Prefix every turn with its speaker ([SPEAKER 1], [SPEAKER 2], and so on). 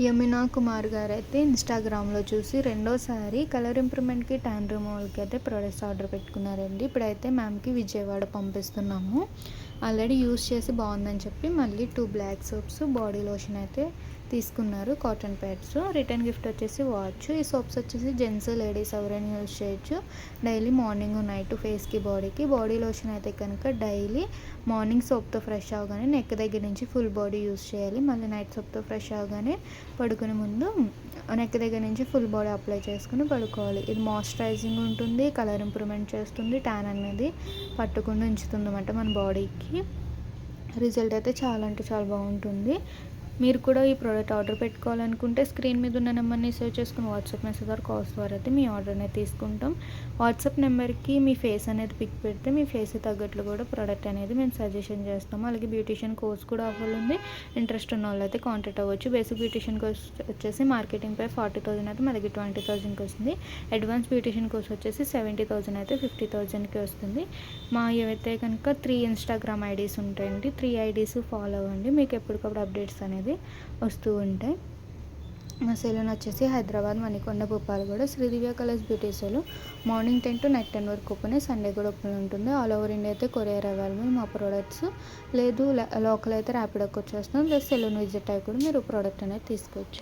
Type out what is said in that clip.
[SPEAKER 1] యమునా కుమార్ గారైతే ఇన్‌స్టాగ్రామ్‌లో చూసి రెండోసారి కలర్ ఇంప్రూవ్‌మెంట్‌కి, టాన్ రిమూవల్‌కి అయితే ప్రొడక్ట్స్ ఆర్డర్ పెట్టుకున్నారండి. ఇప్పుడైతే మ్యామ్‌కి విజయవాడ పంపిస్తున్నాము. ఆల్రెడీ యూజ్ చేసి బాగుందని చెప్పి మళ్ళీ 2 బ్లాక్ సోప్స్, బాడీ లోషన్ అయితే తీసుకున్నారు. Cotton pods. రిటర్న్ గిఫ్ట్ వచ్చేసి వాచ్. ఈ సోప్స్ వచ్చేసి జెంట్స్, లేడీస్ ఎవరైనా యూజ్ చేయొచ్చు. డైలీ మార్నింగ్, నైట్ ఫేస్‌కి, బాడీకి. బాడీ లోషన్ అయితే కనుక డైలీ మార్నింగ్ సోప్‌తో ఫ్రెష్ అవ్వగానే నెక్ దగ్గర నుంచి ఫుల్ బాడీ యూజ్ చేయాలి. మళ్ళీ నైట్ సోప్‌తో ఫ్రెష్ అవ్వగానే పడుకునే ముందు నెక్ దగ్గర నుంచి ఫుల్ బాడీ అప్లై చేసుకుని పడుకోవాలి. ఇది మాయిశ్చరైజింగ్ ఉంటుంది, కలర్ ఇంప్రూవ్మెంట్ చేస్తుంది, ట్యాన్ అనేది పట్టకుండా ఉంచుతుంది అన్నమాట మన బాడీకి. రిజల్ట్ అయితే చాలా అంటే చాలా బాగుంటుంది. మీరు కూడా ఈ ప్రోడక్ట్ ఆర్డర్ పెట్టుకోవాలనుకుంటే స్క్రీన్ మీద ఉన్న నెంబర్ని సేవ్ చేసుకుని వాట్సాప్ మెసేజ్ ఆర్ కాల్స్ ద్వారా అయితే మీ ఆర్డర్ అనేది తీసుకుంటాం. వాట్సాప్ నెంబర్కి మీ ఫేస్ అనేది పిక్ పెడితే మీ ఫేస్ తగ్గట్లు కూడా ప్రోడక్ట్ అనేది మేము సజెషన్ చేస్తాము. అలాగే బ్యూటీషియన్ కోర్స్ కూడా ఆఫర్ ఉంది. ఇంట్రెస్ట్ ఉన్న వాళ్ళు అయితే కాంటాక్ట్ అవ్వచ్చు. బేసిక్ బ్యూటీషియన్ కోర్స్ వచ్చేసి మార్కెటింగ్ పై 40,000 అయితే మా దగ్గర 20,000కి వస్తుంది. అడ్వాన్స్ బ్యూటీషియన్ కోర్స్ వచ్చేసి 70,000 అయితే 50,000కి వస్తుంది. మా ఏవైతే కనుక 3 ఇన్స్టాగ్రామ్ ఐడీస్ ఉంటాయండి. 3 ఐడీస్ ఫాలో అవ్వండి. మీకు ఎప్పటికప్పుడు అప్డేట్స్ అనేది వస్తూ ఉంటాయి. మా సెలూన్ వచ్చేసి Hyderabad, Manikonda, Bhupalaguda, Sridivya colours beauty salon. Morning 10 to night 10 వరకు ఓపెన్, సండే కూడా ఓపెన్ ఉంటుంది. ఆల్ ఓవర్ ఇండియా అయితే కొరియర్ అవైలబుల్ మా ప్రోడక్ట్స్. లేదు లోకల్ అయితే ర్యాపిడోకి వచ్చేస్తున్నాం. లేదు సెలూన్ విజిట్ అయ్యి కూడా మీరు ప్రోడక్ట్ అనేది తీసుకోవచ్చు.